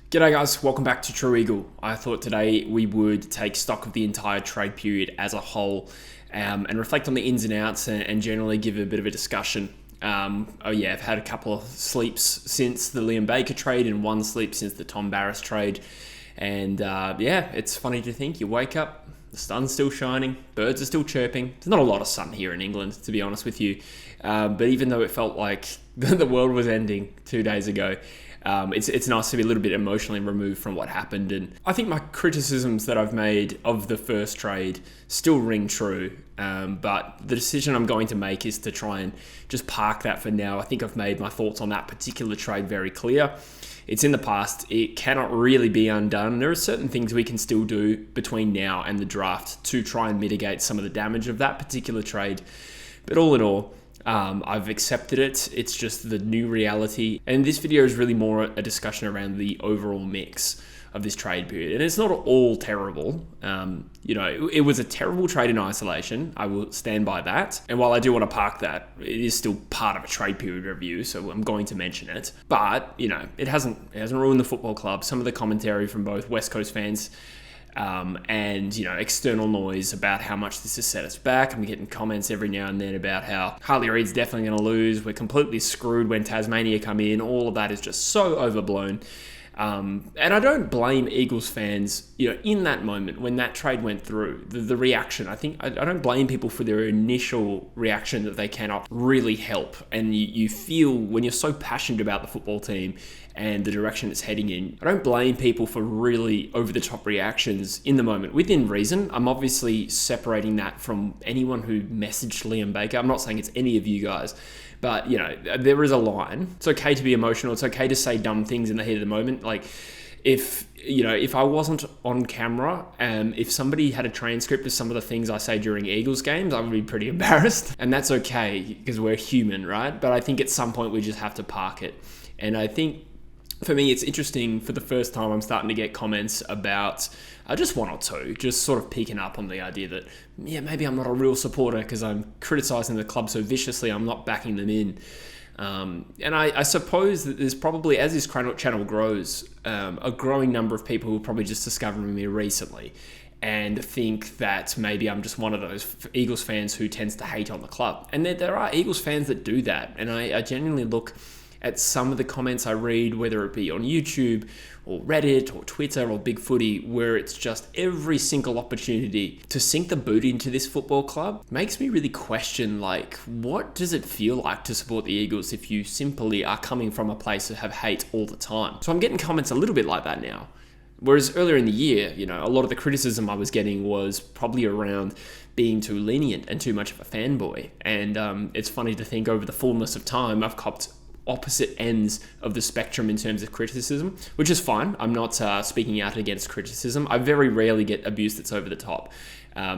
G'day guys, welcome back to True Eagle. I thought today we would take stock of the entire trade period as a whole and reflect on the ins and outs and generally give a bit of a discussion. I've had a couple of sleeps since the Liam Baker trade and one sleep since the Tom Barrass trade. And it's funny to think you wake up, the sun's still shining, birds are still chirping. There's not a lot of sun here in England, to be honest with you. But even though it felt like the world was ending 2 days ago, it's nice to be a little bit emotionally removed from what happened. And I think my criticisms that I've made of the first trade still ring true. But the decision I'm going to make is to try and just park that for now. I think I've made my thoughts on that particular trade very clear. It's in the past. It cannot really be undone. There are certain things we can still do between now and the draft to try and mitigate some of the damage of that particular trade. But all in all, I've accepted it. It's just the new reality. And this video is really more a discussion around the overall mix of this trade period. And it's not all terrible. It was a terrible trade in isolation. I will stand by that. And while I do want to park that, it is still part of a trade period review, so I'm going to mention it. But, it hasn't ruined the football club. Some of the commentary from both West Coast fans and external noise about how much this has set us back. I'm getting comments every now and then about how Harley Reid's definitely going to lose. We're completely screwed when Tasmania come in. All of that is just so overblown. And I don't blame Eagles fans, in that moment when that trade went through, the reaction. I don't blame people for their initial reaction that they cannot really help. And you feel when you're so passionate about the football team and the direction it's heading in, I don't blame people for really over-the-top reactions in the moment, within reason. I'm obviously separating that from anyone who messaged Liam Baker. I'm not saying it's any of you guys, but, there is a line. It's okay to be emotional. It's okay to say dumb things in the heat of the moment. Like, if I wasn't on camera, if somebody had a transcript of some of the things I say during Eagles games, I would be pretty embarrassed. And that's okay, because we're human, right? But I think at some point we just have to park it. And I think, for me, it's interesting. For the first time, I'm starting to get comments about just one or two, just sort of picking up on the idea that, maybe I'm not a real supporter because I'm criticising the club so viciously, I'm not backing them in. And I suppose that there's probably, as this channel grows, a growing number of people who are probably just discovering me recently and think that maybe I'm just one of those Eagles fans who tends to hate on the club. And there are Eagles fans that do that. And I genuinely look at some of the comments I read, whether it be on YouTube or Reddit or Twitter or Big Footy, where it's just every single opportunity to sink the boot into this football club, makes me really question, what does it feel like to support the Eagles if you simply are coming from a place of have hate all the time? So I'm getting comments a little bit like that now. Whereas earlier in the year, a lot of the criticism I was getting was probably around being too lenient and too much of a fanboy. And it's funny to think over the fullness of time, I've copped opposite ends of the spectrum in terms of criticism, which is fine. I'm not speaking out against criticism. I very rarely get abuse that's over the top.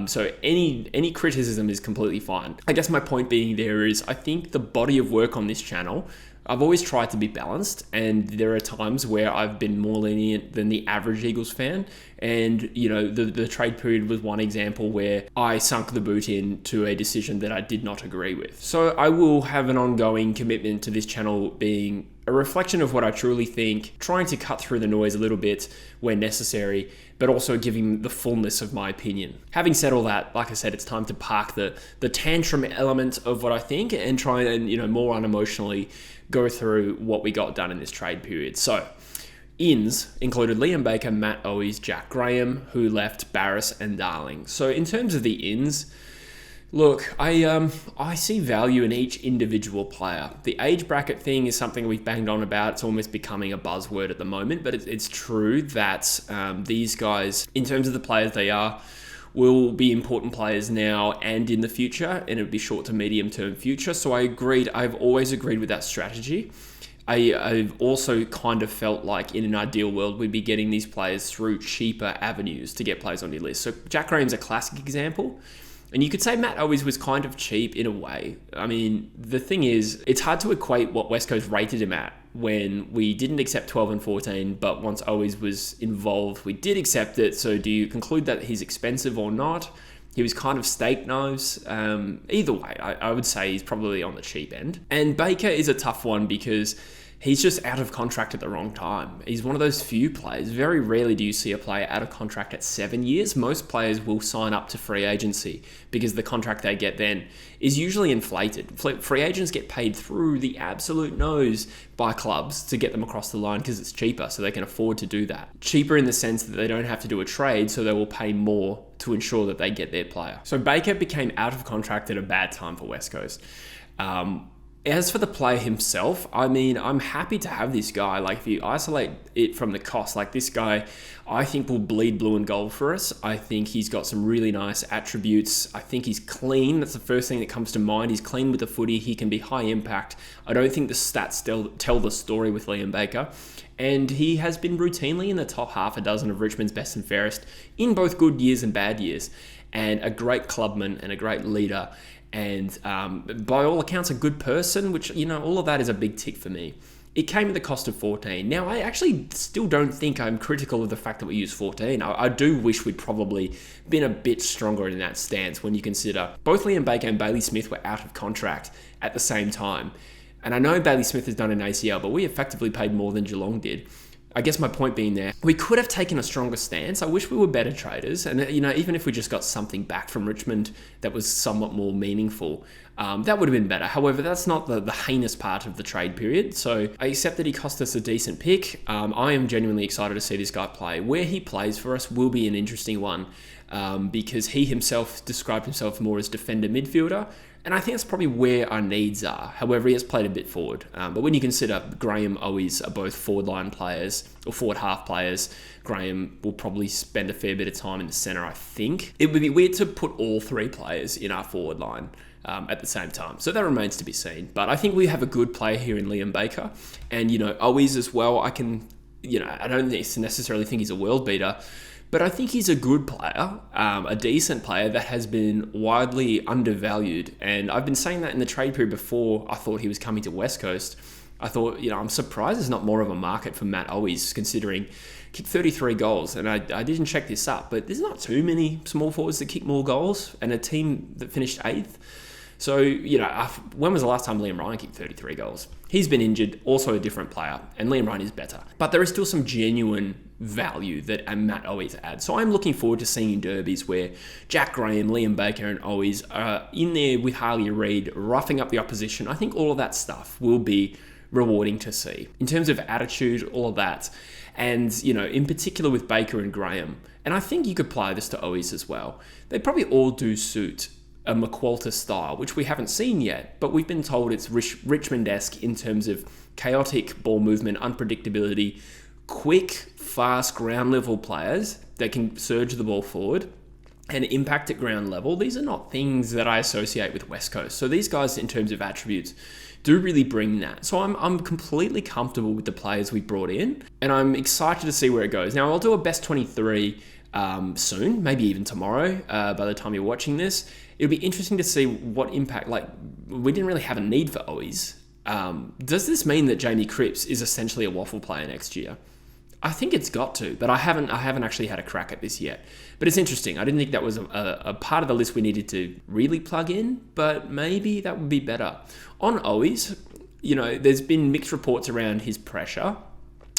So any criticism is completely fine. I guess my point being there is I think the body of work on this channel, I've always tried to be balanced, and there are times where I've been more lenient than the average Eagles fan. And, the trade period was one example where I sunk the boot into a decision that I did not agree with. So I will have an ongoing commitment to this channel being a reflection of what I truly think, trying to cut through the noise a little bit where necessary, but also giving the fullness of my opinion. Having said all that, like I said, it's time to park the tantrum element of what I think and try and, more unemotionally go through what we got done in this trade period. So, ins included Liam Baker, Matt Owies, Jack Graham, who left Barrass and Darling. So in terms of the ins, look, I see value in each individual player. The age bracket thing is something we've banged on about. It's almost becoming a buzzword at the moment, but it's true that these guys, in terms of the players they are, will be important players now and in the future, and it'll be short to medium term future. So I've always agreed with that strategy. I've also kind of felt like in an ideal world, we'd be getting these players through cheaper avenues to get players on your list. So Jack Graham's a classic example. And you could say Matt Owies was kind of cheap in a way. I mean, the thing is, it's hard to equate what West Coast rated him at when we didn't accept 12 and 14, but once Owies was involved, we did accept it. So do you conclude that he's expensive or not? He was kind of steak knives. Either way, I would say he's probably on the cheap end. And Baker is a tough one because he's just out of contract at the wrong time. He's one of those few players. Very rarely do you see a player out of contract at 7 years. Most players will sign up to free agency because the contract they get then is usually inflated. Free agents get paid through the absolute nose by clubs to get them across the line because it's cheaper, so they can afford to do that. Cheaper in the sense that they don't have to do a trade, so they will pay more to ensure that they get their player. So Baker became out of contract at a bad time for West Coast. As for the player himself, I mean, I'm happy to have this guy. Like, if you isolate it from the cost, like this guy, I think will bleed blue and gold for us. I think he's got some really nice attributes. I think he's clean. That's the first thing that comes to mind. He's clean with the footy. He can be high impact. I don't think the stats tell the story with Liam Baker. And he has been routinely in the top half a dozen of Richmond's best and fairest in both good years and bad years. And a great clubman and a great leader. And by all accounts, a good person, which, all of that is a big tick for me. It came at the cost of 14. Now, I actually still don't think I'm critical of the fact that we use 14. I do wish we'd probably been a bit stronger in that stance when you consider both Liam Baker and Bailey Smith were out of contract at the same time. And I know Bailey Smith has done an ACL, but we effectively paid more than Geelong did. I guess my point being there, we could have taken a stronger stance. I wish we were better traders. And, even if we just got something back from Richmond that was somewhat more meaningful, that would have been better. However, that's not the heinous part of the trade period. So I accept that he cost us a decent pick. I am genuinely excited to see this guy play. Where he plays for us will be an interesting one because he himself described himself more as defender midfielder. And I think that's probably where our needs are. However, he has played a bit forward. But when you consider Graham, Owies are both forward line players or forward half players, Graham will probably spend a fair bit of time in the centre, I think. It would be weird to put all three players in our forward line at the same time. So that remains to be seen. But I think we have a good player here in Liam Baker. And, Owies as well, I don't necessarily think he's a world beater. But I think he's a good player, a decent player that has been widely undervalued. And I've been saying that in the trade period before I thought he was coming to West Coast. I thought, I'm surprised there's not more of a market for Matt Owies, considering kicked 33 goals. And I didn't check this up, but there's not too many small forwards that kick more goals and a team that finished 8th. So, when was the last time Liam Ryan kicked 33 goals? He's been injured, also a different player, and Liam Ryan is better. But there is still some genuine value that Matt Owies adds. So I'm looking forward to seeing derbies where Jack Graham, Liam Baker and Owies are in there with Harley Reid, roughing up the opposition. I think all of that stuff will be rewarding to see. In terms of attitude, all of that. And, in particular with Baker and Graham. And I think you could apply this to Owies as well. They probably all do suit a McQualter style, which we haven't seen yet, but we've been told it's Richmond-esque in terms of chaotic ball movement, unpredictability, quick, fast ground level players that can surge the ball forward and impact at ground level. These are not things that I associate with West Coast. So these guys, in terms of attributes, do really bring that. So I'm completely comfortable with the players we brought in, and I'm excited to see where it goes. Now, I'll do a best 23 soon, maybe even tomorrow, by the time you're watching this. It'll be interesting to see what impact, we didn't really have a need for Owies. Does this mean that Jamie Cripps is essentially a waffle player next year? I think it's got to, but I haven't actually had a crack at this yet. But it's interesting. I didn't think that was a part of the list we needed to really plug in, but maybe that would be better. On Owies, there's been mixed reports around his pressure.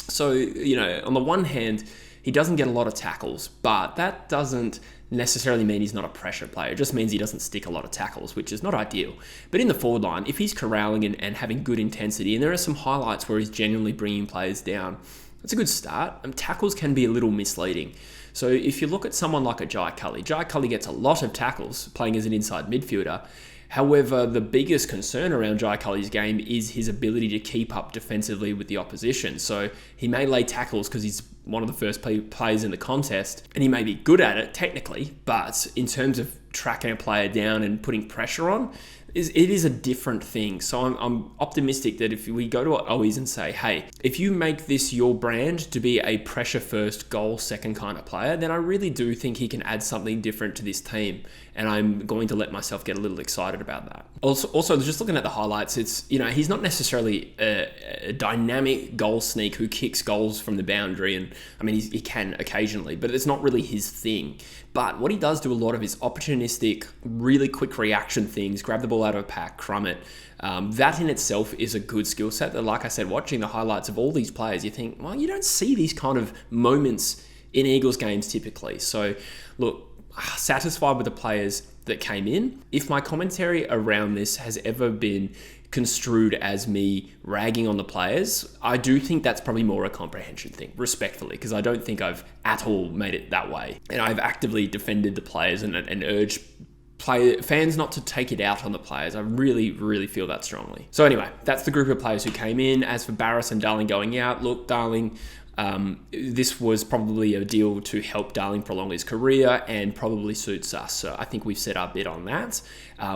So, on the one hand, he doesn't get a lot of tackles, but that doesn't necessarily mean he's not a pressure player. It just means he doesn't stick a lot of tackles, which is not ideal. But in the forward line, if he's corralling and having good intensity, and there are some highlights where he's genuinely bringing players down, that's a good start. Tackles can be a little misleading. So if you look at someone like a Jai Cully gets a lot of tackles playing as an inside midfielder. However, the biggest concern around Jai Cully's game is his ability to keep up defensively with the opposition. So he may lay tackles because he's one of the first players in the contest, and he may be good at it technically, but in terms of tracking a player down and putting pressure on, it is a different thing. So I'm optimistic that if we go to Owies and say, hey, if you make this your brand to be a pressure first, goal second kind of player, then I really do think he can add something different to this team. And I'm going to let myself get a little excited about that. Also, just looking at the highlights, it's, he's not necessarily a dynamic goal sneak who kicks goals from the boundary. And I mean, he can occasionally, but it's not really his thing. But what he does do a lot of is opportunistic, really quick reaction things, grab the ball ball out of a pack, crumb it. That in itself is a good skill set that, like I said, watching the highlights of all these players, you think, well, you don't see these kind of moments in Eagles games typically. So look, satisfied with the players that came in. If my commentary around this has ever been construed as me ragging on the players, I do think that's probably more a comprehension thing, respectfully, because I don't think I've at all made it that way. And I've actively defended the players and urged fans not to take it out on the players. I really, really feel that strongly. So anyway, that's the group of players who came in. As for Barrass and Darling going out, look, Darling, this was probably a deal to help Darling prolong his career and probably suits us. So I think we've said our bit on that.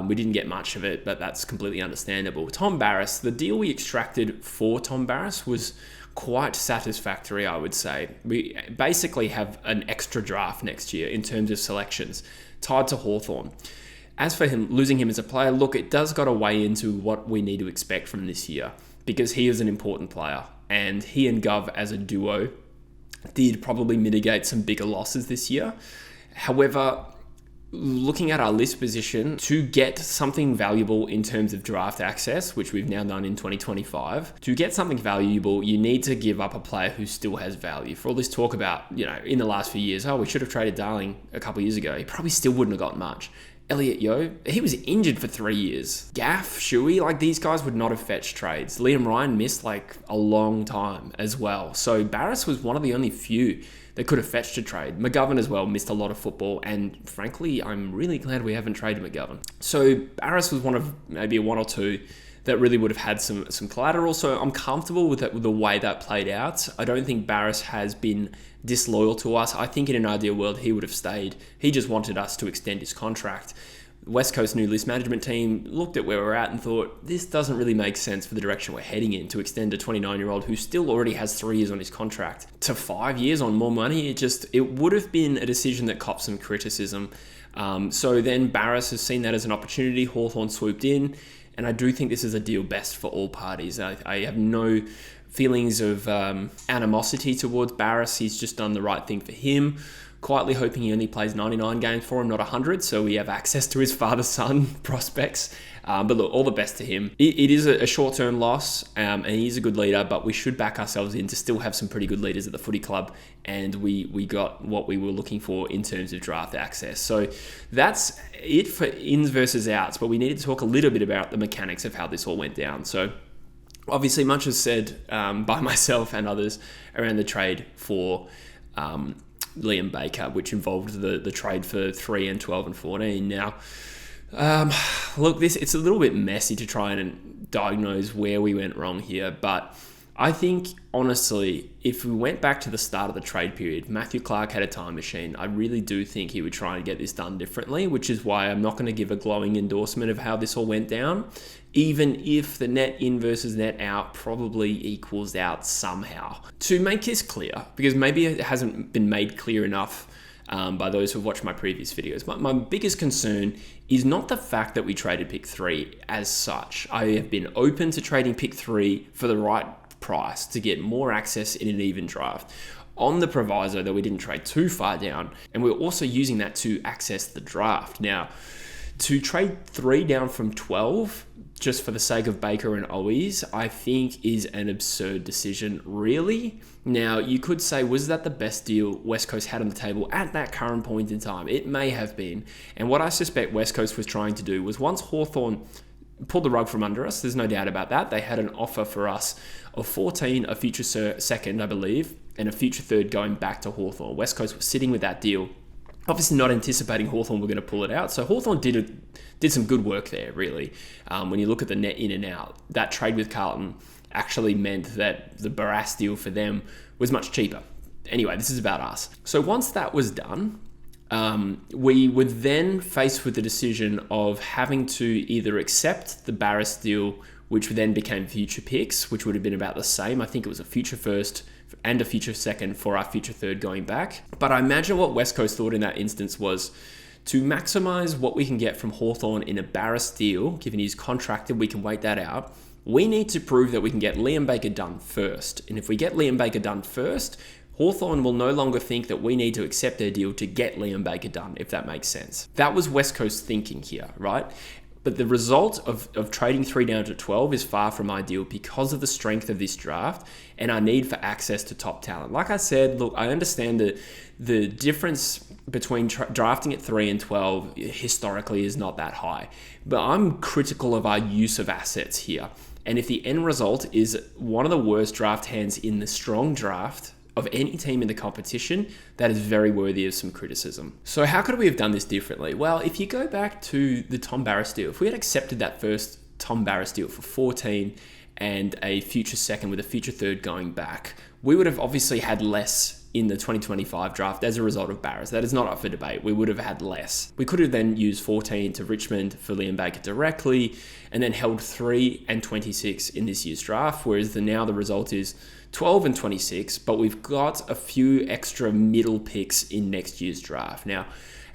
We didn't get much of it, but that's completely understandable. Tom Barrass, the deal we extracted for Tom Barrass was quite satisfactory, I would say. We basically have an extra draft next year in terms of selections tied to Hawthorn. As for him, losing him as a player, look, it does got to weigh into what we need to expect from this year because he is an important player. And he and Gov as a duo did probably mitigate some bigger losses this year. However, looking at our list position, to get something valuable in terms of draft access, which we've now done in 2025, to get something valuable, you need to give up a player who still has value. For all this talk about, in the last few years, we should have traded Darling a couple of years ago, he probably still wouldn't have gotten much. Elliot Yeo, he was injured for 3 years. Gaff, Shuey, these guys would not have fetched trades. Liam Ryan missed a long time as well. So Barrass was one of the only few that could have fetched a trade. McGovern as well missed a lot of football, and frankly, I'm really glad we haven't traded McGovern. So Barrass was one of maybe one or two that really would have had some collateral. So I'm comfortable with the way that played out. I don't think Barrass has been disloyal to us. I think in an ideal world, he would have stayed. He just wanted us to extend his contract. West Coast new list management team looked at where we're at and thought, this doesn't really make sense for the direction we're heading in to extend a 29-year-old who still already has 3 years on his contract to 5 years on more money. It would have been a decision that copped some criticism. So then Barrass has seen that as an opportunity. Hawthorn swooped in. And I do think this is a deal best for all parties. I have no feelings of animosity towards Barrass. He's just done the right thing for him. Quietly hoping he only plays 99 games for him, not 100, so we have access to his father-son prospects. But look, all the best to him. It is a short-term loss, and he's a good leader, but we should back ourselves in to still have some pretty good leaders at the footy club, and we got what we were looking for in terms of draft access. So that's it for ins versus outs, but we needed to talk a little bit about the mechanics of how this all went down. So obviously much is said by myself and others around the trade for Liam Baker, which involved the trade for 3 and 12 and 14. Now, look, it's a little bit messy to try and diagnose where we went wrong here, but I think, honestly, if we went back to the start of the trade period, Matthew Clark had a time machine. I really do think he would try and get this done differently, which is why I'm not going to give a glowing endorsement of how this all went down, even if the net in versus net out probably equals out somehow. To make this clear, because maybe it hasn't been made clear enough by those who've watched my previous videos, my biggest concern is not the fact that we traded pick 3 as such. I have been open to trading pick 3 for the right price to get more access in an even draft, on the proviso that we didn't trade too far down, and we're also using that to access the draft. Now, to trade 3 down from 12 just for the sake of Baker and Owies, I think is an absurd decision, really. Now, you could say, was that the best deal West Coast had on the table at that current point in time? It may have been. And what I suspect West Coast was trying to do was, once Hawthorn pulled the rug from under us, there's no doubt about that, they had an offer for us of 14, a future second, I believe, and a future third going back to Hawthorn. West Coast was sitting with that deal, obviously not anticipating Hawthorn were going to pull it out. So Hawthorn did some good work there, really. When you look at the net in and out, that trade with Carlton actually meant that the Barrass deal for them was much cheaper. Anyway, this is about us. So once that was done, we were then faced with the decision of having to either accept the Barrass deal, which then became future picks, which would have been about the same. I think it was a future first and a future second for our future third going back. But I imagine what West Coast thought in that instance was to maximize what we can get from Hawthorn in a Barrass deal, given he's contracted, we can wait that out. We need to prove that we can get Liam Baker done first. And if we get Liam Baker done first, Hawthorn will no longer think that we need to accept their deal to get Liam Baker done, if that makes sense. That was West Coast thinking here, right? But the result of trading 3 down to 12 is far from ideal because of the strength of this draft and our need for access to top talent. Like I said, look, I understand the difference between drafting at 3 and 12 historically is not that high. But I'm critical of our use of assets here. And if the end result is one of the worst draft hands in the strong draft of any team in the competition, that is very worthy of some criticism. So how could we have done this differently? Well, if you go back to the Tom Barrass deal, if we had accepted that first Tom Barrass deal for 14 and a future second with a future third going back, we would have obviously had less in the 2025 draft as a result of Barrass. That is not up for debate. We would have had less. We could have then used 14 to Richmond for Liam Baker directly and then held 3 and 26 in this year's draft, whereas now the result is 12 and 26, but we've got a few extra middle picks in next year's draft. Now,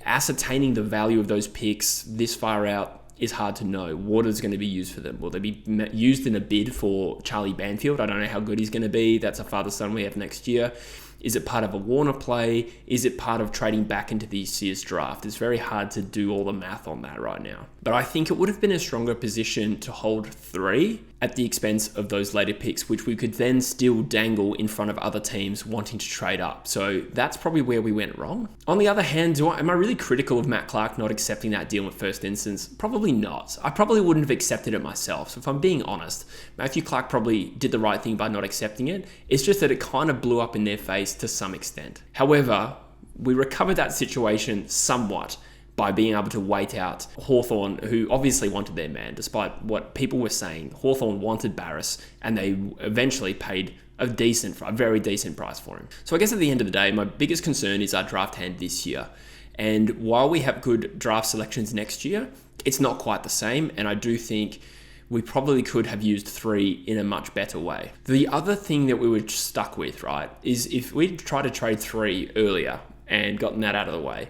ascertaining the value of those picks this far out is hard to know. What is going to be used for them? Will they be used in a bid for Charlie Banfield? I don't know how good he's going to be. That's a father-son we have next year. Is it part of a Warner play? Is it part of trading back into this year's draft? It's very hard to do all the math on that right now. But I think it would have been a stronger position to hold 3 at the expense of those later picks, which we could then still dangle in front of other teams wanting to trade up. So that's probably where we went wrong. On the other hand, am I really critical of Matt Clark not accepting that deal in first instance? Probably not. I probably wouldn't have accepted it myself. So if I'm being honest, Matthew Clark probably did the right thing by not accepting it. It's just that it kind of blew up in their face to some extent. However, we recovered that situation somewhat by being able to wait out Hawthorn, who obviously wanted their man, despite what people were saying. Hawthorn wanted Barrass, and they eventually paid a very decent price for him. So I guess at the end of the day, my biggest concern is our draft hand this year. And while we have good draft selections next year, it's not quite the same, and I do think we probably could have used 3 in a much better way. The other thing that we were stuck with, right, is if we'd tried to trade 3 earlier and gotten that out of the way,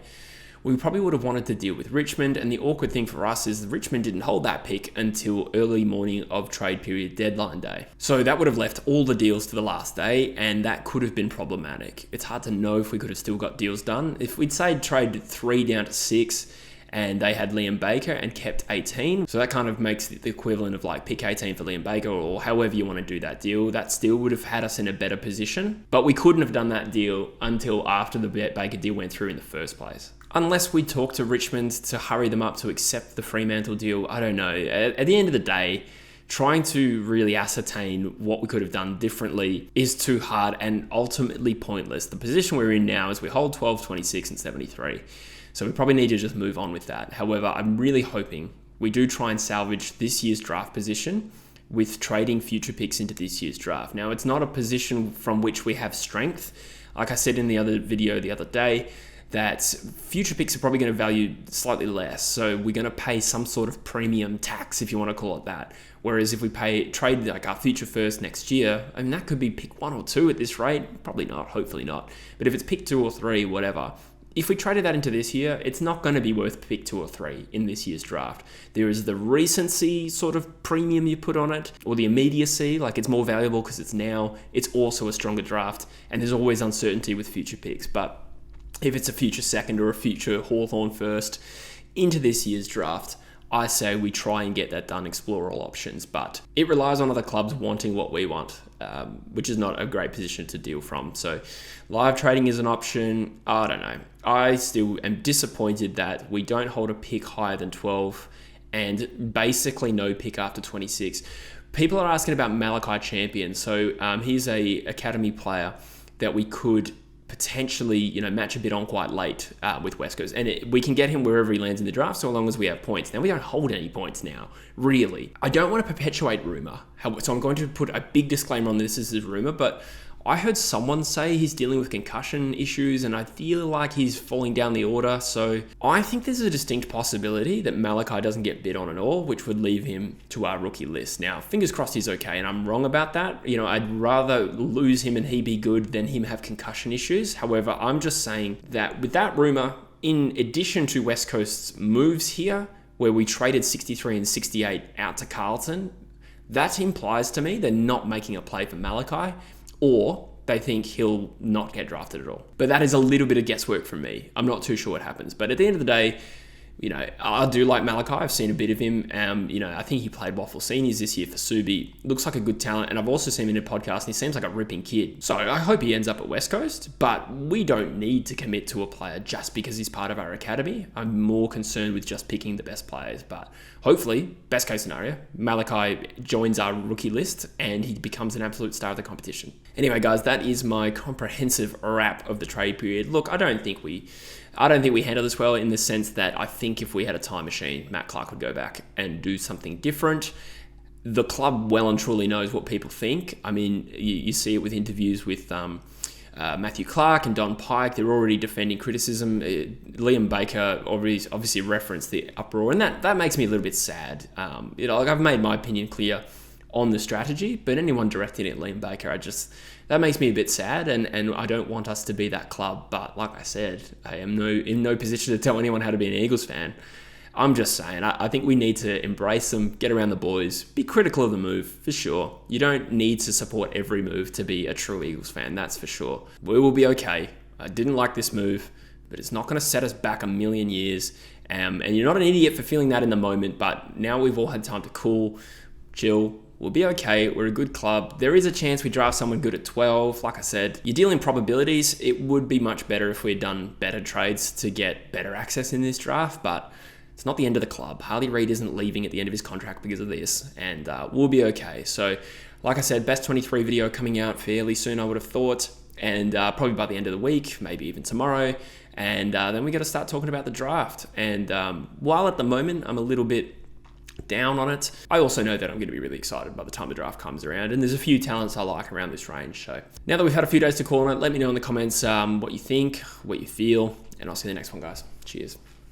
we probably would have wanted to deal with Richmond, and the awkward thing for us is Richmond didn't hold that pick until early morning of trade period deadline day. So that would have left all the deals to the last day, and that could have been problematic. It's hard to know if we could have still got deals done. If we'd say trade 3 down to 6, and they had Liam Baker and kept 18. So that kind of makes the equivalent of like pick 18 for Liam Baker, or however you want to do that deal. That still would have had us in a better position. But we couldn't have done that deal until after the Baker deal went through in the first place. Unless we talk to Richmond to hurry them up to accept the Fremantle deal, I don't know. At the end of the day, trying to really ascertain what we could have done differently is too hard and ultimately pointless. The position we're in now is we hold 12, 26, and 73. So we probably need to just move on with that. However, I'm really hoping we do try and salvage this year's draft position with trading future picks into this year's draft. Now, it's not a position from which we have strength. Like I said in the other video the other day, that future picks are probably going to value slightly less. So we're going to pay some sort of premium tax, if you want to call it that. Whereas if we trade like our future first next year, I mean, that could be pick 1 or 2 at this rate. Probably not, hopefully not. But if it's pick 2 or 3, whatever, if we traded that into this year, it's not going to be worth pick 2 or 3 in this year's draft. There is the recency sort of premium you put on it, or the immediacy, like it's more valuable because it's now. It's also a stronger draft, and there's always uncertainty with future picks. But if it's a future second or a future Hawthorn first into this year's draft, I say we try and get that done, explore all options, but it relies on other clubs wanting what we want, which is not a great position to deal from. So live trading is an option. I don't know. I still am disappointed that we don't hold a pick higher than 12 and basically no pick after 26. People are asking about Malachi Champion. So he's a academy player that we could potentially, match a bit on quite late with West Coast. And we can get him wherever he lands in the draft so long as we have points. Now, we don't hold any points now, really. I don't want to perpetuate rumour. So I'm going to put a big disclaimer on this as rumour, but I heard someone say he's dealing with concussion issues and I feel like he's falling down the order. So I think there's a distinct possibility that Malachi doesn't get bid on at all, which would leave him to our rookie list. Now, fingers crossed he's okay, and I'm wrong about that. I'd rather lose him and he be good than him have concussion issues. However, I'm just saying that with that rumour, in addition to West Coast's moves here, where we traded 63 and 68 out to Carlton, that implies to me they're not making a play for Malachi, or they think he'll not get drafted at all. But that is a little bit of guesswork from me. I'm not too sure what happens. But at the end of the day, I do like Malachi. I've seen a bit of him. I think he played Waffle Seniors this year for Subi. Looks like a good talent, and I've also seen him in a podcast, and he seems like a ripping kid. So I hope he ends up at West Coast, but we don't need to commit to a player just because he's part of our academy. I'm more concerned with just picking the best players, but hopefully, best case scenario, Malachi joins our rookie list, and he becomes an absolute star of the competition. Anyway, guys, that is my comprehensive wrap of the trade period. Look, I don't think we handled this well, in the sense that I think if we had a time machine, Matt Clark would go back and do something different. The club well and truly knows what people think. I mean, you see it with interviews with Matthew Clark and Don Pike. They're already defending criticism. Liam Baker obviously referenced the uproar, and that makes me a little bit sad. I've made my opinion clear on the strategy, but anyone directing it at Liam Baker, that makes me a bit sad, and I don't want us to be that club. But like I said, I am in no position to tell anyone how to be an Eagles fan. I'm just saying, I think we need to embrace them, get around the boys, be critical of the move, for sure. You don't need to support every move to be a true Eagles fan, that's for sure. We will be okay. I didn't like this move, but it's not going to set us back a million years. And you're not an idiot for feeling that in the moment, but now we've all had time to cool, chill. We'll be okay. We're a good club. There is a chance we draft someone good at 12. Like I said, you deal in probabilities. It would be much better if we'd done better trades to get better access in this draft, but it's not the end of the club. Harley Reid isn't leaving at the end of his contract because of this, and we'll be okay. So, like I said, best 23 video coming out fairly soon, I would have thought, and probably by the end of the week, maybe even tomorrow. And then we got to start talking about the draft. And while at the moment I'm a little bit down on it, I also know that I'm going to be really excited by the time the draft comes around, and there's a few talents I like around this range. So now that we've had a few days to call on it, let me know in the comments what you think, what you feel, and I'll see you in the next one, guys. Cheers.